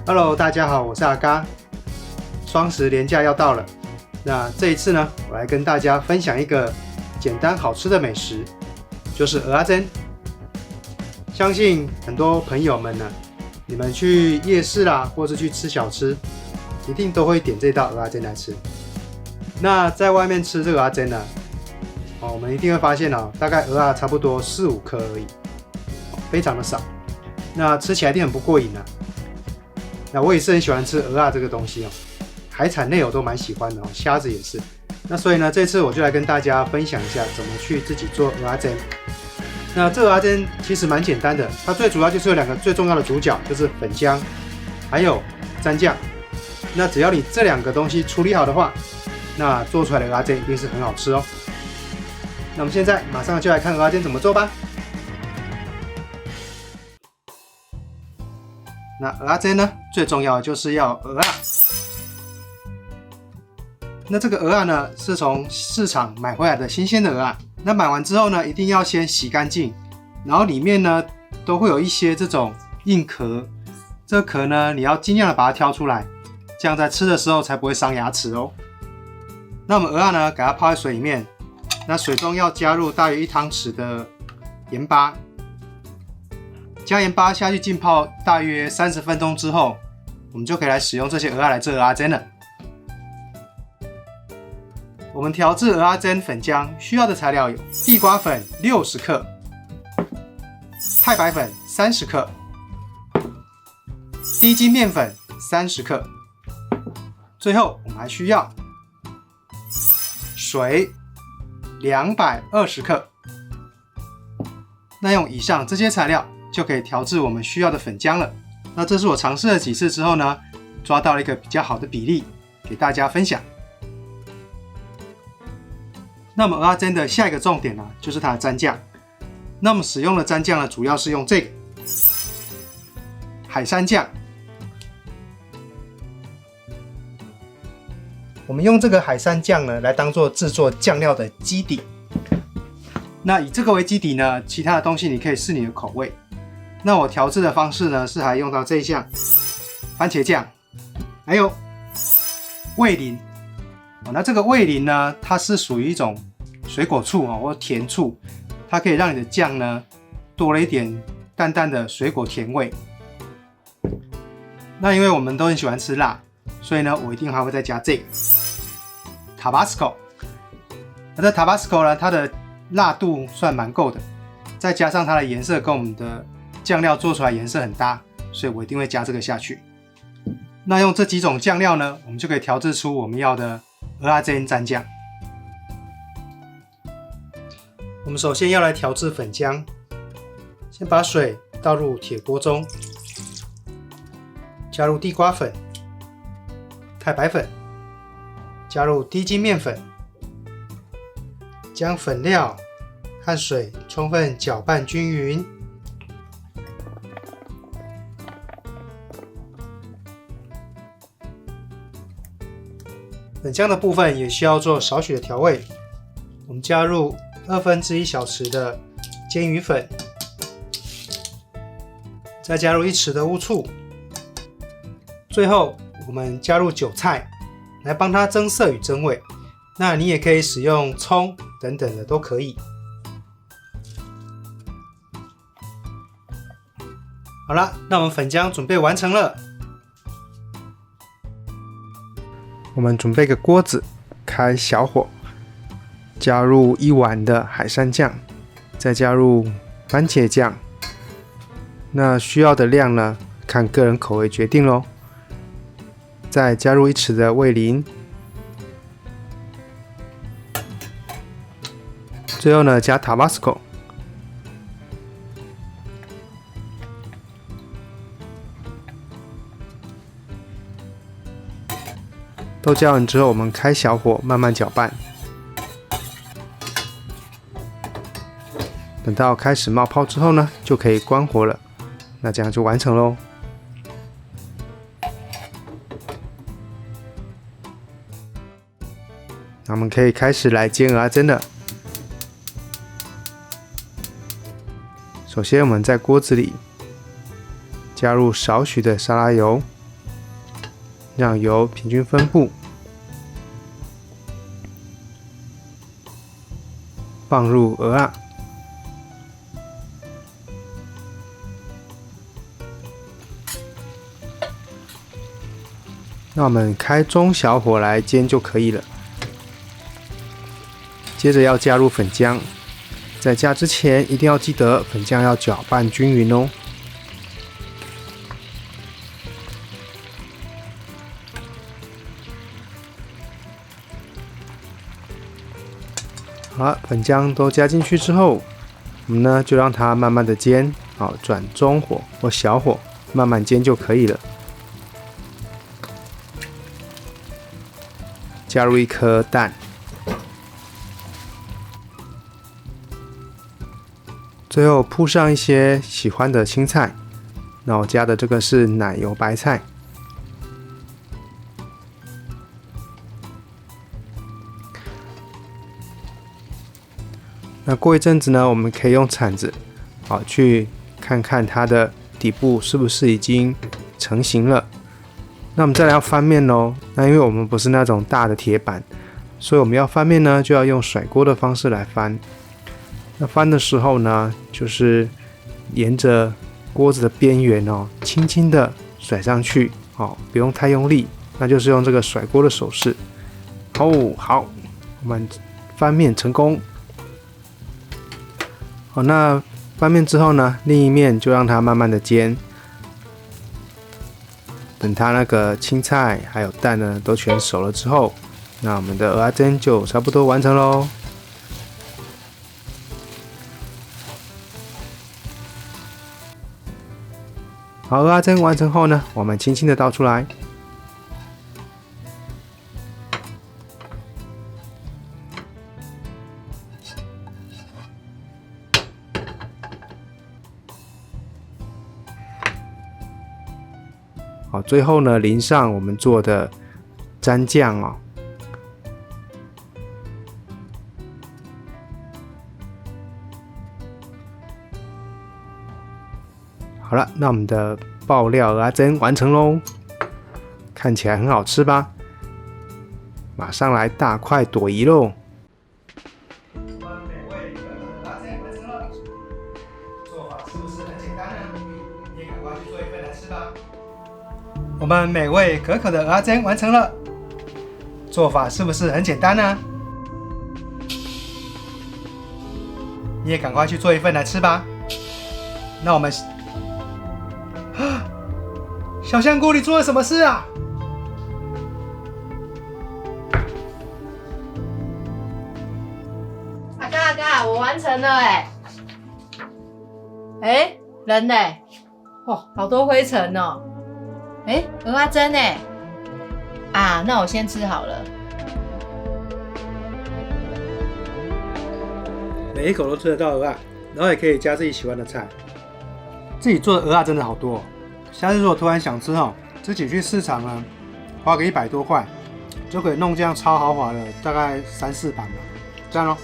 Hello， 大家好，我是阿嘎。双十连假要到了，那这一次呢，我来跟大家分享一个简单好吃的美食，就是蚵仔煎。相信很多朋友们呢，你们去夜市啦，或是去吃小吃，一定都会点这道蚵仔煎来吃。那在外面吃这个蚵仔煎呢，我们一定会发现大概蚵仔差不多4-5颗而已，非常的少。那吃起来一定很不过瘾啊。那我也是很喜欢吃蚵仔这个东西海产类我都蛮喜欢的虾子也是。那所以呢，这次我就来跟大家分享一下怎么去自己做蚵仔煎。那这个蚵仔煎其实蛮简单的，它最主要就是有2个最重要的主角，就是粉浆还有蘸酱。那只要你这2个东西处理好的话，那做出来的蚵仔煎一定是很好吃哦。那我们现在马上就来看蚵仔煎怎么做吧。那蚵仔煎呢，最重要的就是要蚵仔。那这个蚵仔呢，是从市场买回来的新鲜的蚵仔。那买完之后呢，一定要先洗干净，然后里面呢都会有一些这种硬壳，这个壳呢你要尽量的把它挑出来，这样在吃的时候才不会伤牙齿哦。那我们蚵仔呢，给它泡在水里面，那水中要加入大约1汤匙的盐巴。加盐巴下去浸泡大约30分钟之后，我们就可以来使用这些蚵仔来做蚵仔煎了。我们调制蚵仔煎粉浆需要的材料有地瓜粉60克、太白粉30克、低筋面粉30克，最后我们还需要水220克。那用以上这些材料就可以调制我们需要的粉浆了。那这是我尝试了几次之后呢，抓到了一个比较好的比例，给大家分享。那么蚵仔煎的下一个重点呢，就是它的蘸酱。那我们使用的蘸酱呢，主要是用这个海山酱。我们用这个海山酱呢，来当做制作酱料的基底。那以这个为基底呢，其他的东西你可以视你的口味。那我调制的方式呢，是还用到这一项番茄酱，还有味淋。那这个味淋呢，它是属于一种水果醋或甜醋，它可以让你的酱呢多了一点淡淡的水果甜味。那因为我们都很喜欢吃辣，所以呢，我一定还会再加这个 Tabasco。那这 Tabasco 呢，它的辣度算蛮够的，再加上它的颜色跟我们的酱料做出来颜色很搭，所以我一定会加这个下去。那用这几种酱料呢，我们就可以调制出我们要的蚵仔煎蘸酱。我们首先要来调制粉浆，先把水倒入铁锅中，加入地瓜粉、太白粉，加入低筋面粉，将粉料和水充分搅拌均匀。粉浆的部分也需要做少许的调味，我们加入1/2小匙的煎鱼粉，再加入1匙的乌醋，最后我们加入韭菜来帮它增色与增味。那你也可以使用葱等等的都可以。好了，那我们粉浆准备完成了。我们准备个锅子，开小火，加入1碗的海山酱，再加入番茄酱。那需要的量呢，看个人口味决定咯。再加入1匙的味淋，最后呢加 Tabasco。都加完之后，我们开小火慢慢搅拌，等到开始冒泡之后呢，就可以关火了。那这样就完成咯。那我们可以开始来煎蚵仔煎了。首先，我们在锅子里加入少许的沙拉油，让油平均分布，放入蚵仔，那我们开中小火来煎就可以了。接着要加入粉浆，在加之前一定要记得粉浆要搅拌均匀哦。好了，粉浆都加进去之后，我们呢就让它慢慢的煎，转中火或小火慢慢煎就可以了。加入1颗蛋，最后铺上一些喜欢的青菜。那我加的这个是奶油白菜。那过一阵子呢，我们可以用铲子，去看看它的底部是不是已经成型了。那我们再来要翻面咯。那因为我们不是那种大的铁板，所以我们要翻面呢，就要用甩锅的方式来翻。那翻的时候呢，就是沿着锅子的边缘轻轻的甩上去，不用太用力，那就是用这个甩锅的手势。好，我们翻面成功。好，那翻面之后呢，另一面就让它慢慢的煎。等它那个青菜还有蛋呢都全熟了之后，那我们的蚵仔煎就差不多完成咯。好，蚵仔煎完成后呢，我们轻轻的倒出来。好，最后呢，淋上我们做的蘸酱哦。好了，那我们的爆料蚵仔煎完成喽，看起来很好吃吧？马上来大快朵颐喽！我们美味可口的蚵仔煎完成了，做法是不是很简单呢？你也赶快去做一份来吃吧。那我们，小香菇，你做了什么事啊？阿嘎，我完成了人呢？哇，好多灰尘哦。蚵仔煎呢？那我先吃好了。每一口都吃得到蚵仔，然后也可以加自己喜欢的菜。自己做的蚵仔真的好多哦。下次如果突然想吃自己去市场呢，花个100多块，就可以弄这样超豪华的，大概3、4盘吧。这样咯。